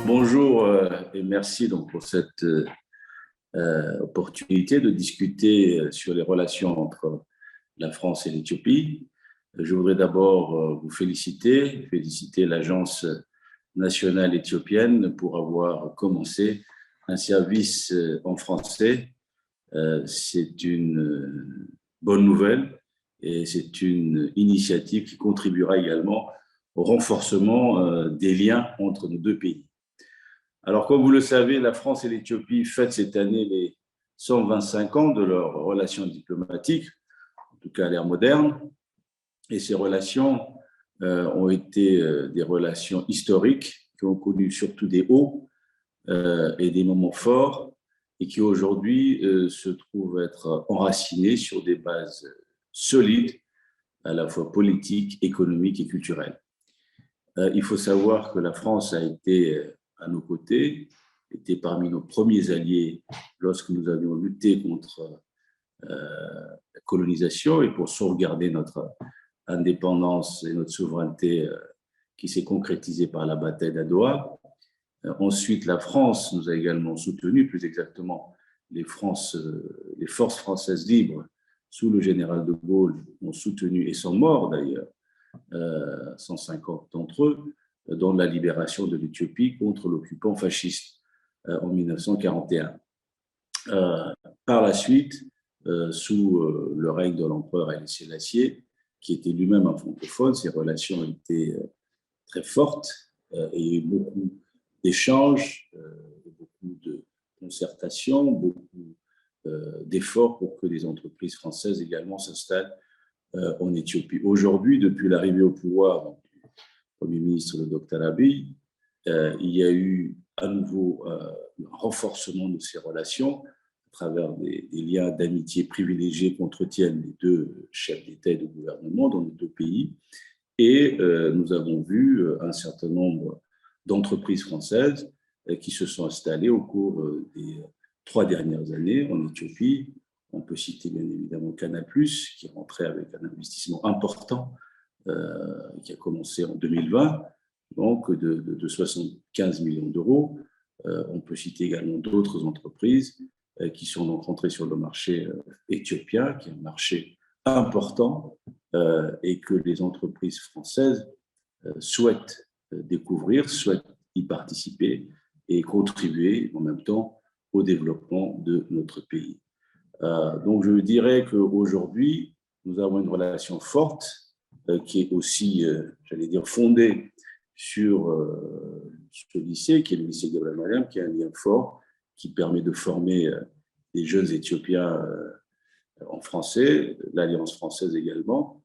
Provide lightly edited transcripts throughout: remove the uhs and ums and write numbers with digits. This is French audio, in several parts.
Bonjour et merci donc pour cette opportunité de discuter sur les relations entre la France et l'Éthiopie. Je voudrais d'abord vous féliciter l'Agence nationale éthiopienne pour avoir commencé un service en français. C'est une bonne nouvelle et c'est une initiative qui contribuera également au renforcement des liens entre nos deux pays. Alors, comme vous le savez, la France et l'Éthiopie fêtent cette année les 125 ans de leurs relations diplomatiques, en tout cas à l'ère moderne. Et ces relations ont été des relations historiques qui ont connu surtout des hauts et des moments forts et qui aujourd'hui se trouvent être enracinées sur des bases solides, à la fois politiques, économiques et culturelles. Il faut savoir que la France a été à nos côtés, était parmi nos premiers alliés lorsque nous avions lutté contre la colonisation et pour sauvegarder notre indépendance et notre souveraineté qui s'est concrétisée par la bataille d'Adwa. Ensuite, la France nous a également soutenus, plus exactement les forces françaises libres sous le général de Gaulle ont soutenu et sont morts d'ailleurs, 150 d'entre eux, dans la libération de l'Éthiopie contre l'occupant fasciste en 1941. Par la suite, sous le règne de l'empereur Haïlé Sélassié, qui était lui-même un francophone, ces relations étaient très fortes et il y a eu beaucoup d'échanges, beaucoup de concertations, beaucoup d'efforts pour que les entreprises françaises également s'installent en Éthiopie. Aujourd'hui, depuis l'arrivée au pouvoir du Premier ministre, le Dr Abiy, il y a eu à nouveau un renforcement de ces relations à travers des liens d'amitié privilégiés qu'entretiennent les deux chefs d'État et de gouvernement dans les deux pays. Et nous avons vu un certain nombre d'entreprises françaises qui se sont installées au cours des 3 dernières années en Éthiopie. On peut citer bien évidemment Canal+, qui est rentré avec un investissement important qui a commencé en 2020, donc de 75 millions d'euros. On peut citer également d'autres entreprises qui sont donc rentrées sur le marché éthiopien, qui est un marché important et que les entreprises françaises souhaitent découvrir, souhaitent y participer et contribuer en même temps au développement de notre pays. Donc je dirais qu'aujourd'hui, nous avons une relation forte qui est aussi, j'allais dire, fondée sur ce lycée, qui est le lycée Gabriel Mariam, qui est un lien fort, qui permet de former des jeunes Éthiopiens en français, l'Alliance française également.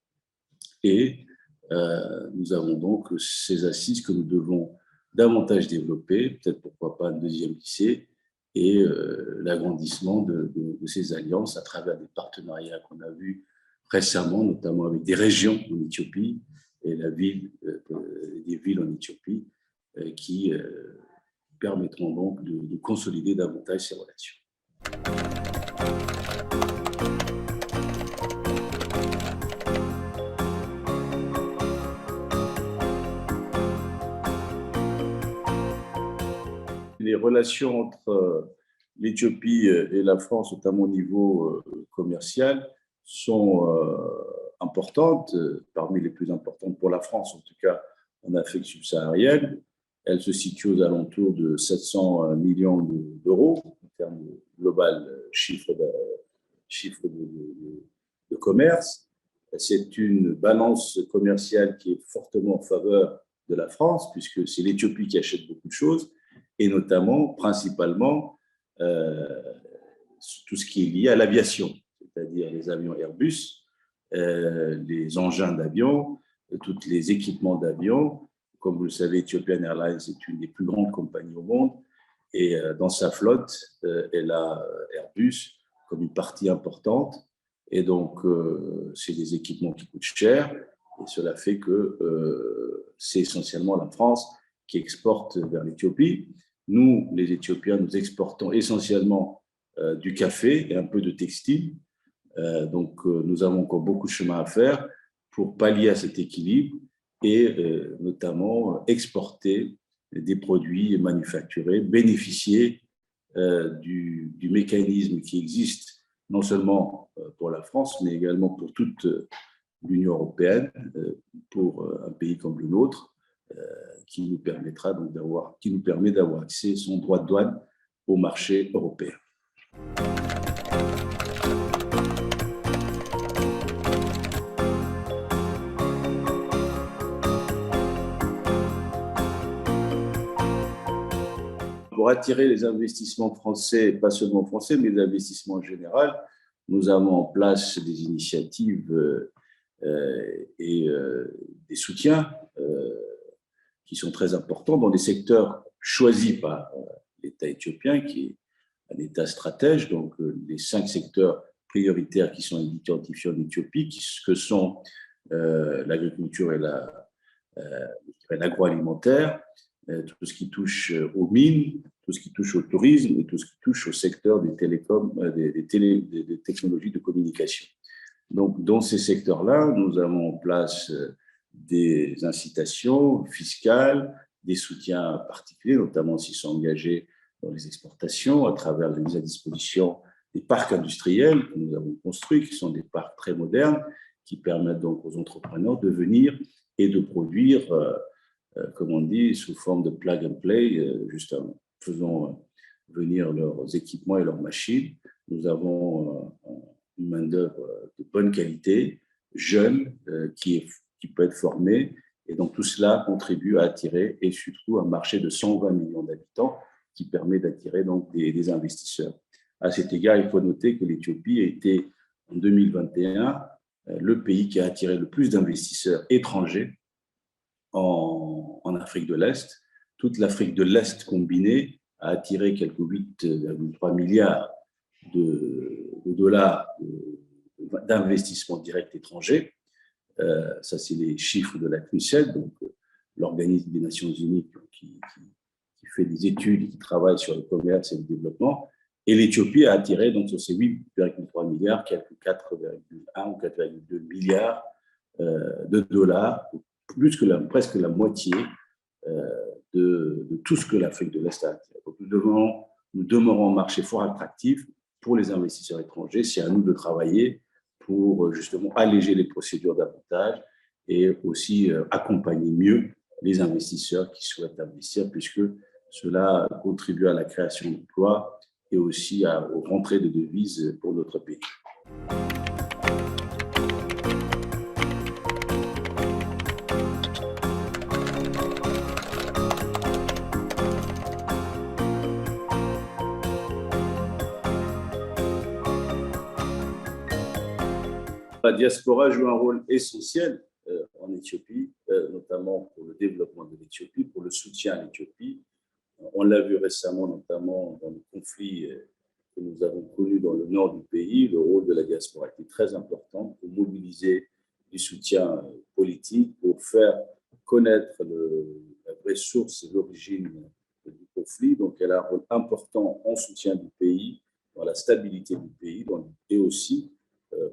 Et nous avons donc ces assises que nous devons davantage développer, peut-être pourquoi pas un deuxième lycée, et l'agrandissement de ces alliances à travers des partenariats qu'on a vus récemment, notamment avec des régions en Éthiopie et des villes en Éthiopie qui permettront donc de consolider davantage ces relations. Les relations entre l'Éthiopie et la France, notamment au niveau commercial, sont importantes, parmi les plus importantes pour la France, en tout cas en Afrique subsaharienne. Elles se situent aux alentours de 700 millions d'euros en termes de global chiffre de commerce. C'est une balance commerciale qui est fortement en faveur de la France, puisque c'est l'Éthiopie qui achète beaucoup de choses, et notamment, principalement, tout ce qui est lié à l'aviation, c'est-à-dire les avions Airbus, les engins d'avion, tous les équipements d'avion. Comme vous le savez, Ethiopian Airlines est une des plus grandes compagnies au monde, et dans sa flotte, elle a Airbus comme une partie importante, et donc c'est des équipements qui coûtent cher, et cela fait que c'est essentiellement la France qui exporte vers l'Éthiopie. Nous, les Éthiopiens, nous exportons essentiellement du café et un peu de textile. Donc, nous avons encore beaucoup de chemin à faire pour pallier à cet équilibre et notamment exporter des produits manufacturés, bénéficier du mécanisme qui existe non seulement pour la France, mais également pour toute l'Union européenne, pour un pays comme le nôtre, qui nous permettra donc qui nous permet d'avoir accès son droit de douane au marché européen. Pour attirer les investissements français, pas seulement français, mais les investissements en général, nous avons en place des initiatives et des soutiens qui sont très importants dans des secteurs choisis par l'État éthiopien, qui est un État stratège. Donc, les 5 secteurs prioritaires qui sont identifiés en Éthiopie, que sont l'agriculture et l'agroalimentaire, tout ce qui touche aux mines, tout ce qui touche au tourisme et tout ce qui touche au secteur des télécoms, des technologies de communication. Donc, dans ces secteurs-là, nous avons en place des incitations fiscales, des soutiens particuliers, notamment s'ils sont engagés dans les exportations, à travers la mise à disposition des parcs industriels que nous avons construits, qui sont des parcs très modernes, qui permettent donc aux entrepreneurs de venir et de produire, comme on dit, sous forme de plug and play, juste en faisant venir leurs équipements et leurs machines. Nous avons une main-d'œuvre de bonne qualité, jeune, qui peut être formée. Et donc, tout cela contribue à attirer, et surtout un marché de 120 millions d'habitants qui permet d'attirer donc des investisseurs. À cet égard, il faut noter que l'Éthiopie a été, en 2021, le pays qui a attiré le plus d'investisseurs étrangers en Afrique de l'Est. Toute l'Afrique de l'Est combinée a attiré quelques 8,3 milliards de dollars d'investissement direct étranger. Ça, c'est les chiffres de la CNUSED, donc l'organisme des Nations Unies qui fait des études et qui travaille sur le commerce et le développement. Et l'Éthiopie a attiré donc sur ces 8,3 milliards, quelques 4,1 ou 4,2 milliards de dollars, presque la moitié de tout ce que l'Afrique de l'Est a attiré. Donc nous demeurons un marché fort attractif pour les investisseurs étrangers. C'est à nous de travailler pour justement alléger les procédures davantage et aussi accompagner mieux les investisseurs qui souhaitent investir, puisque cela contribue à la création d'emplois et aussi aux rentrées de devises pour notre pays. La diaspora joue un rôle essentiel en Éthiopie, notamment pour le développement de l'Éthiopie, pour le soutien à l'Éthiopie. On l'a vu récemment, notamment dans le conflit que nous avons connu dans le nord du pays. Le rôle de la diaspora était très important pour mobiliser du soutien politique, pour faire connaître la vraie source et l'origine du conflit. Donc, elle a un rôle important en soutien du pays, dans la stabilité du pays et aussi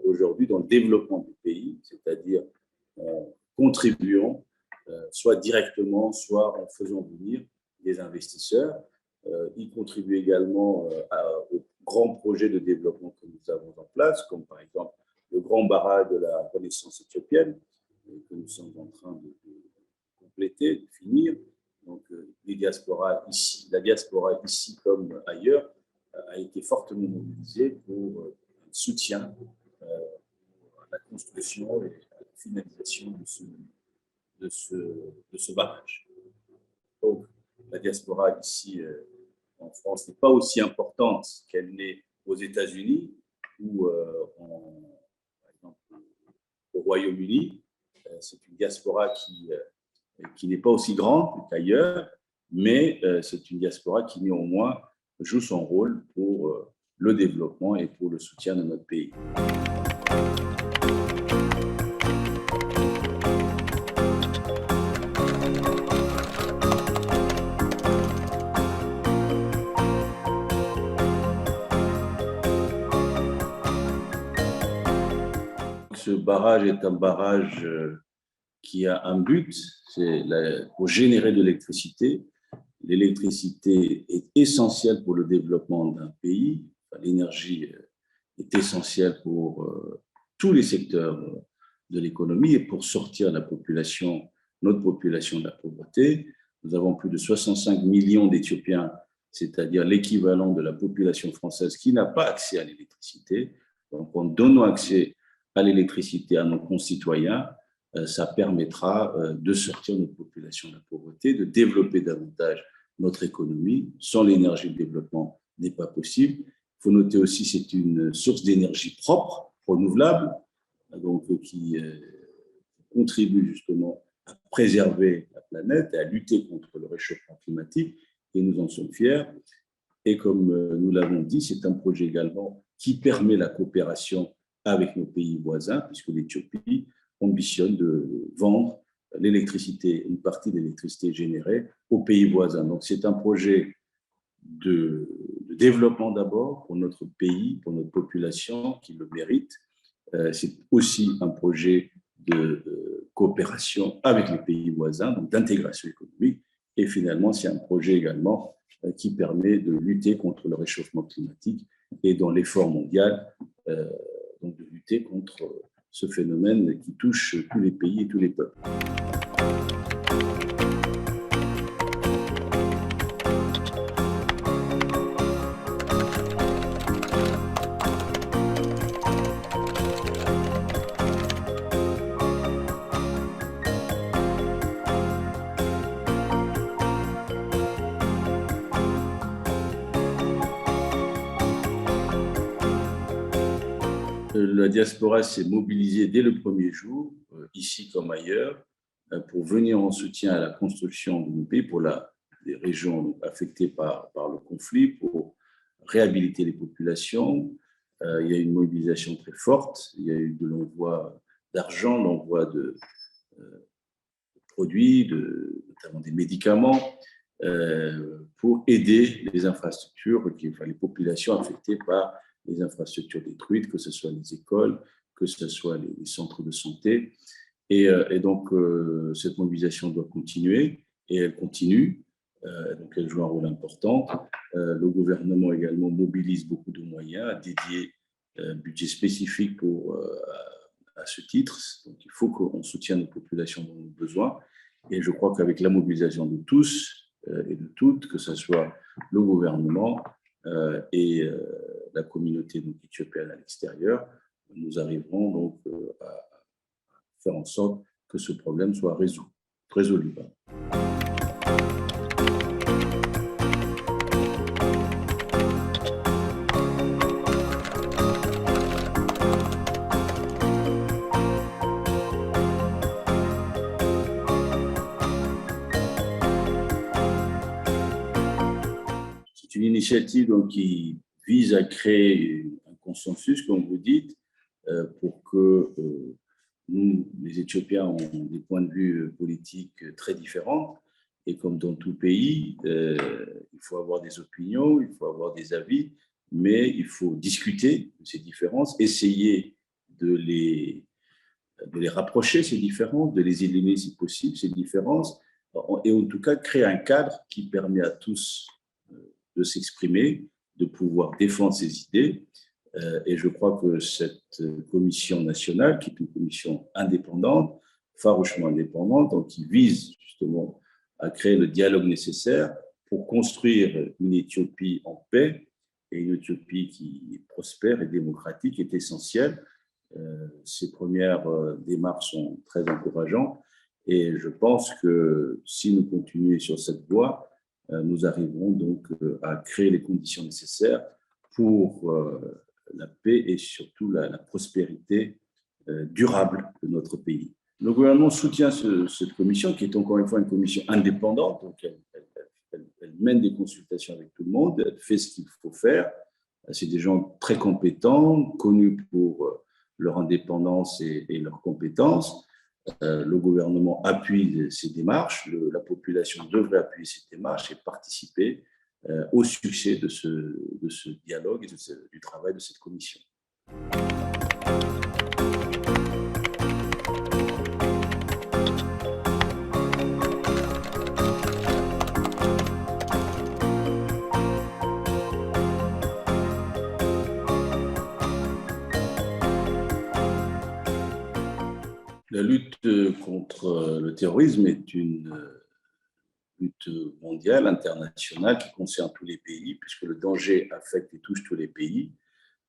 aujourd'hui dans le développement du pays, c'est-à-dire en contribuant soit directement, soit en faisant venir des investisseurs. Ils contribuent également aux grands projets de développement que nous avons en place, comme par exemple le grand barrage de la Renaissance éthiopienne, que nous sommes en train de compléter, de finir. Donc, la diaspora ici comme ailleurs a été fortement mobilisée pour un soutien à la construction et à la finalisation de ce barrage. Donc, la diaspora ici en France n'est pas aussi importante qu'elle n'est aux États-Unis ou par exemple, au Royaume-Uni. C'est une diaspora qui n'est pas aussi grande qu'ailleurs, mais c'est une diaspora qui néanmoins joue son rôle pour le développement et pour le soutien de notre pays. Ce barrage est un barrage qui a un but, c'est pour générer de l'électricité l'électricité est essentielle pour le développement d'un pays. L'énergie est essentielle pour tous les secteurs de l'économie et pour sortir notre population de la pauvreté. Nous avons plus de 65 millions d'Éthiopiens, c'est-à-dire l'équivalent de la population française qui n'a pas accès à l'électricité. Donc, en donnant accès à l'électricité à nos concitoyens, ça permettra de sortir notre population de la pauvreté, de développer davantage notre économie. Sans l'énergie, le développement n'est pas possible. Il faut noter aussi que c'est une source d'énergie propre, renouvelable, donc qui contribue justement à préserver la planète et à lutter contre le réchauffement climatique, et nous en sommes fiers. Et comme nous l'avons dit, c'est un projet également qui permet la coopération avec nos pays voisins, puisque l'Éthiopie ambitionne de vendre l'électricité, une partie de l'électricité générée aux pays voisins. Donc c'est un projet de développement d'abord pour notre pays, pour notre population qui le mérite. C'est aussi un projet de coopération avec les pays voisins, donc d'intégration économique. Et finalement, c'est un projet également qui permet de lutter contre le réchauffement climatique et dans l'effort mondial, donc de lutter contre ce phénomène qui touche tous les pays et tous les peuples. La diaspora s'est mobilisée dès le premier jour, ici comme ailleurs, pour venir en soutien à la construction de nos pays, pour les régions affectées par le conflit, pour réhabiliter les populations. Il y a eu une mobilisation très forte, il y a eu de l'envoi d'argent, l'envoi de produits, notamment des médicaments, pour aider les infrastructures, les populations affectées par les infrastructures détruites, que ce soit les écoles, que ce soit les centres de santé. Et donc, cette mobilisation doit continuer, et elle continue. Donc, elle joue un rôle important. Le gouvernement également mobilise beaucoup de moyens, a dédié un budget spécifique à ce titre. Donc, il faut qu'on soutienne nos populations dans nos besoins. Et je crois qu'avec la mobilisation de tous et de toutes, que ce soit le gouvernement et la communauté éthiopienne à l'extérieur, nous arriverons donc à faire en sorte que ce problème soit résolu. C'est une initiative donc, qui vise à créer un consensus, comme vous dites, pour que nous, les Éthiopiens, ont des points de vue politiques très différents. Et comme dans tout pays, il faut avoir des opinions, il faut avoir des avis, mais il faut discuter de ces différences, essayer de les rapprocher, ces différences, de les éliminer si possible, ces différences, et en tout cas créer un cadre qui permet à tous de s'exprimer, de pouvoir défendre ses idées. Et je crois que cette commission nationale, qui est une commission indépendante, farouchement indépendante, donc qui vise justement à créer le dialogue nécessaire pour construire une Éthiopie en paix et une Éthiopie qui est prospère et démocratique est essentielle. Ces premières démarches sont très encourageantes et je pense que si nous continuons sur cette voie, nous arriverons donc à créer les conditions nécessaires pour la paix et surtout la prospérité durable de notre pays. Le gouvernement soutient cette commission, qui est encore une fois une commission indépendante, donc elle mène des consultations avec tout le monde, elle fait ce qu'il faut faire. C'est des gens très compétents, connus pour leur indépendance et leurs compétences. Le gouvernement appuie ces démarches, la population devrait appuyer ces démarches et participer au succès de ce dialogue et du travail de cette commission. La lutte contre le terrorisme est une lutte mondiale, internationale, qui concerne tous les pays, puisque le danger affecte et touche tous les pays.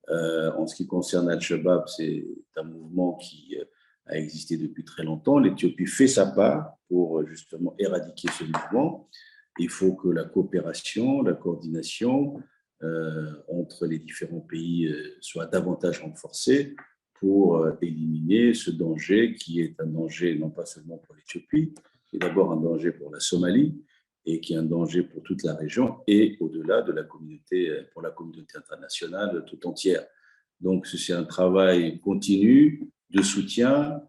En ce qui concerne Al-Shabaab, c'est un mouvement qui a existé depuis très longtemps. L'Éthiopie fait sa part pour justement éradiquer ce mouvement. Il faut que la coopération, la coordination entre les différents pays soit davantage renforcée pour éliminer ce danger qui est un danger non pas seulement pour l'Éthiopie, qui est d'abord un danger pour la Somalie et qui est un danger pour toute la région et au-delà de la communauté, pour la communauté internationale tout entière. Donc, c'est un travail continu de soutien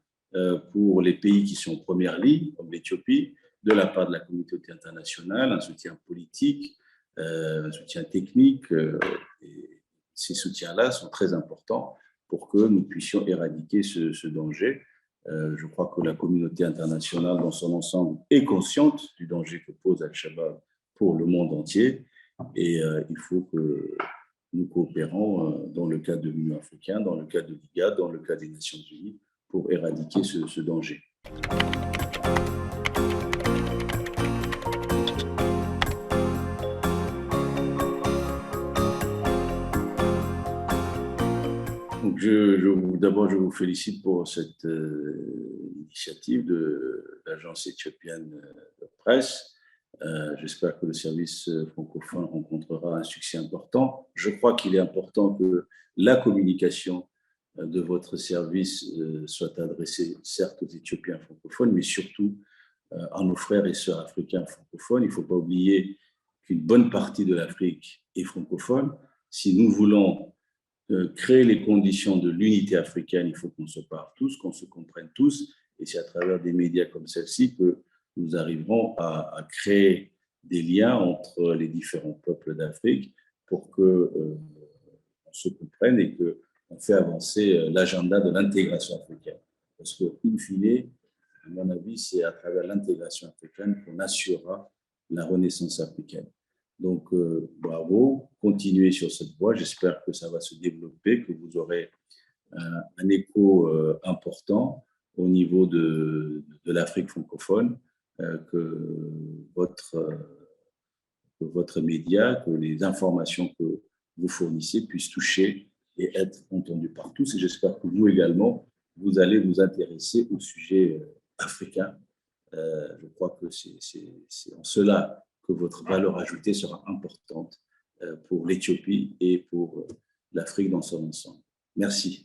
pour les pays qui sont en première ligne, comme l'Éthiopie, de la part de la communauté internationale, un soutien politique, un soutien technique. Et ces soutiens-là sont très importants pour que nous puissions éradiquer ce danger. Je crois que la communauté internationale dans son ensemble est consciente du danger que pose Al-Shabaab pour le monde entier et il faut que nous coopérons dans le cadre de l'Union africaine, dans le cadre de l'IGAD, dans le cadre des Nations unies pour éradiquer ce danger. D'abord, je vous félicite pour cette initiative de l'agence éthiopienne de presse. J'espère que le service francophone rencontrera un succès important. Je crois qu'il est important que la communication de votre service soit adressée certes aux Éthiopiens francophones, mais surtout à nos frères et sœurs africains francophones. Il ne faut pas oublier qu'une bonne partie de l'Afrique est francophone. Si nous voulons créer les conditions de l'unité africaine, il faut qu'on se parle tous, qu'on se comprenne tous, et c'est à travers des médias comme celle-ci que nous arriverons à créer des liens entre les différents peuples d'Afrique pour qu'on se comprenne et qu'on fait avancer l'agenda de l'intégration africaine. Parce que, in fine, à mon avis, c'est à travers l'intégration africaine qu'on assurera la renaissance africaine. Donc, bravo, continuez sur cette voie. J'espère que ça va se développer, que vous aurez un écho important au niveau de l'Afrique francophone, que votre média, que les informations que vous fournissez puissent toucher et être entendues par tous. Et j'espère que vous également, vous allez vous intéresser au sujet africain. Je crois que c'est en cela que votre valeur ajoutée sera importante pour l'Éthiopie et pour l'Afrique dans son ensemble. Merci.